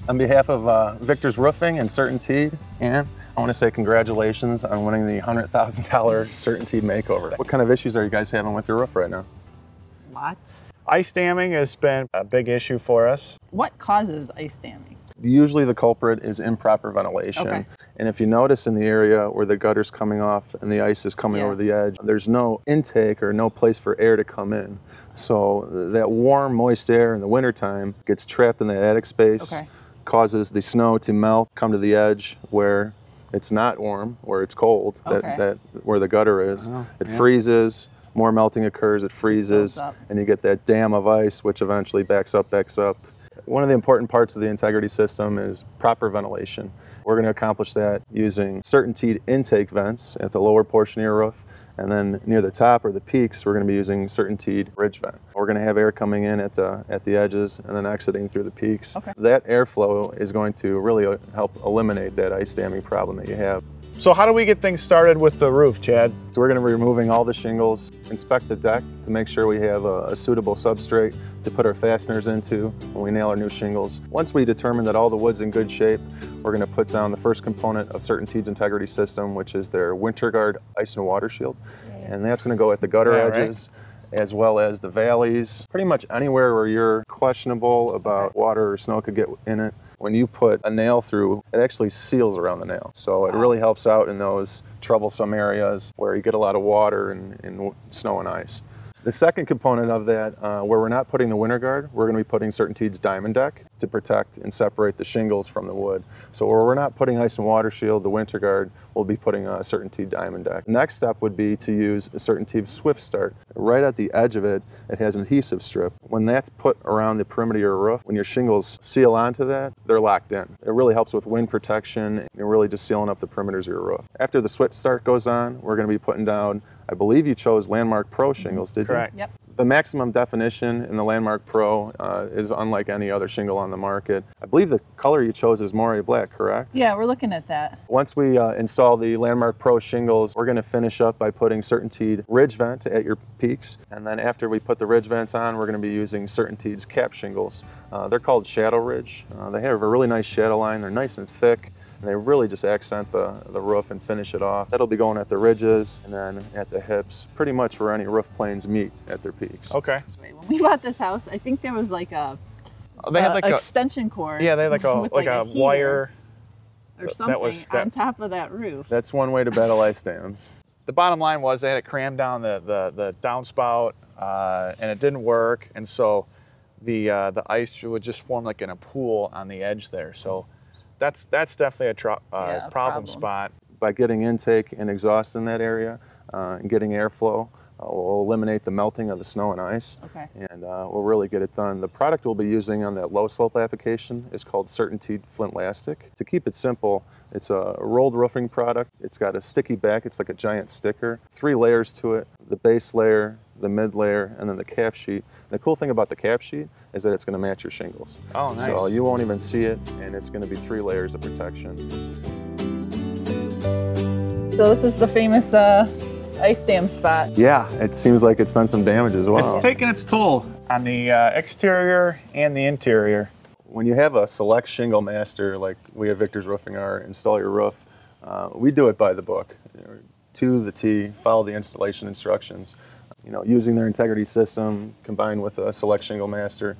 On behalf of Victor's Roofing and CertainTeed, Ann, I want to say congratulations on winning the $100,000 CertainTeed Makeover. What kind of issues are you guys having with your roof right now? Lots. Ice damming has been a big issue for us. What causes ice damming? Usually the culprit is improper ventilation. Okay. And if you notice in the area where the gutter's coming off and the ice is coming over the edge, there's no intake or no place for air to come in. So that warm, moist air in the wintertime gets trapped in that attic space, causes the snow to melt, come to the edge where it's not warm, where it's cold, where the gutter is. It freezes, more melting occurs, it freezes, and you get that dam of ice, which eventually backs up. One of the important parts of the integrity system is proper ventilation. We're going to accomplish that using CertainTeed intake vents at the lower portion of your roof, and then near the top or the peaks, we're going to be using CertainTeed ridge vent. We're going to have air coming in at the edges and then exiting through the peaks. That airflow is going to really help eliminate that ice damming problem that you have. So how do we get things started with the roof, Chad? So we're going to be removing all the shingles, inspect the deck to make sure we have a suitable substrate to put our fasteners into when we nail our new shingles. Once we determine that all the wood's in good shape, we're going to put down the first component of CertainTeed's integrity system, which is their Winter Guard ice and water shield. And that's going to go at the gutter edges, as well as the valleys, pretty much anywhere where you're questionable about water or snow could get in it. When you put a nail through, it actually seals around the nail. So it really helps out in those troublesome areas where you get a lot of water and snow and ice. The second component of that, where we're not putting the Winter Guard, we're going to be putting CertainTeed's Diamond Deck to protect and separate the shingles from the wood. So where we're not putting ice and water shield, the Winter Guard, we'll be putting a CertainTeed Diamond Deck. Next step would be to use a CertainTeed Swift Start. Right at the edge of it, it has an adhesive strip. When that's put around the perimeter of your roof, when your shingles seal onto that, they're locked in. It really helps with wind protection and really just sealing up the perimeters of your roof. After the Swift Start goes on, we're going to be putting down, I believe you chose Landmark Pro shingles, did you? Correct. Yep. The maximum definition in the Landmark Pro is unlike any other shingle on the market. I believe the color you chose is Moray Black, correct? Yeah, we're looking at that. Once we install the Landmark Pro shingles, we're going to finish up by putting CertainTeed ridge vent at your peaks. And then after we put the ridge vents on, we're going to be using CertainTeed's cap shingles. They're called Shadow Ridge. They have a really nice shadow line. They're nice and thick. And they really just accent the roof and finish it off. That'll be going at the ridges and then at the hips, pretty much where any roof planes meet at their peaks. Okay. When we bought this house, I think there was like a extension cord. Yeah, they had like a wire or something on top of that roof. That's one way to battle ice dams. The bottom line was they had to cram down the downspout and it didn't work, and so the ice would just form like in a pool on the edge there. So that's definitely a problem spot. By getting intake and exhaust in that area and getting airflow, we'll eliminate the melting of the snow and ice, and we'll really get it done. The product we'll be using on that low slope application is called CertainTeed FLINTLASTIC. To keep it simple, it's a rolled roofing product. It's got a sticky back, it's like a giant sticker. 3 layers to it, the base layer, the mid layer, and then the cap sheet. The cool thing about the cap sheet is that it's going to match your shingles. Oh, nice. So you won't even see it, and it's going to be 3 layers of protection. So this is the famous ice dam spot. Yeah, it seems like it's done some damage as well. It's taken its toll on the exterior and the interior. When you have a Select ShingleMaster like we at Victor's Roofing are, install your roof, we do it by the book, to the T, follow the installation instructions. You know, using their integrity system combined with a Select ShingleMaster,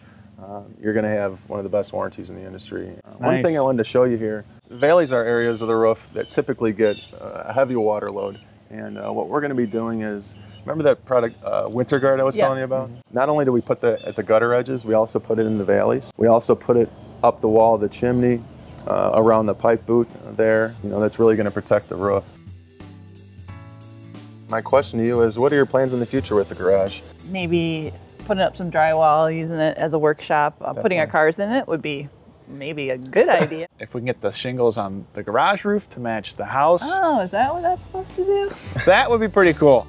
you're going to have one of the best warranties in the industry. One thing I wanted to show you here, valleys are areas of the roof that typically get a heavy water load. And what we're going to be doing is, remember that product, Winter Guard I was telling you about? Not only do we put that at the gutter edges, we also put it in the valleys. We also put it up the wall of the chimney, around the pipe boot there. You know, that's really going to protect the roof. My question to you is, what are your plans in the future with the garage? Maybe putting up some drywall, using it as a workshop. Putting our cars in it would be maybe a good idea. If we can get the shingles on the garage roof to match the house. Oh, is that what that's supposed to do? That would be pretty cool.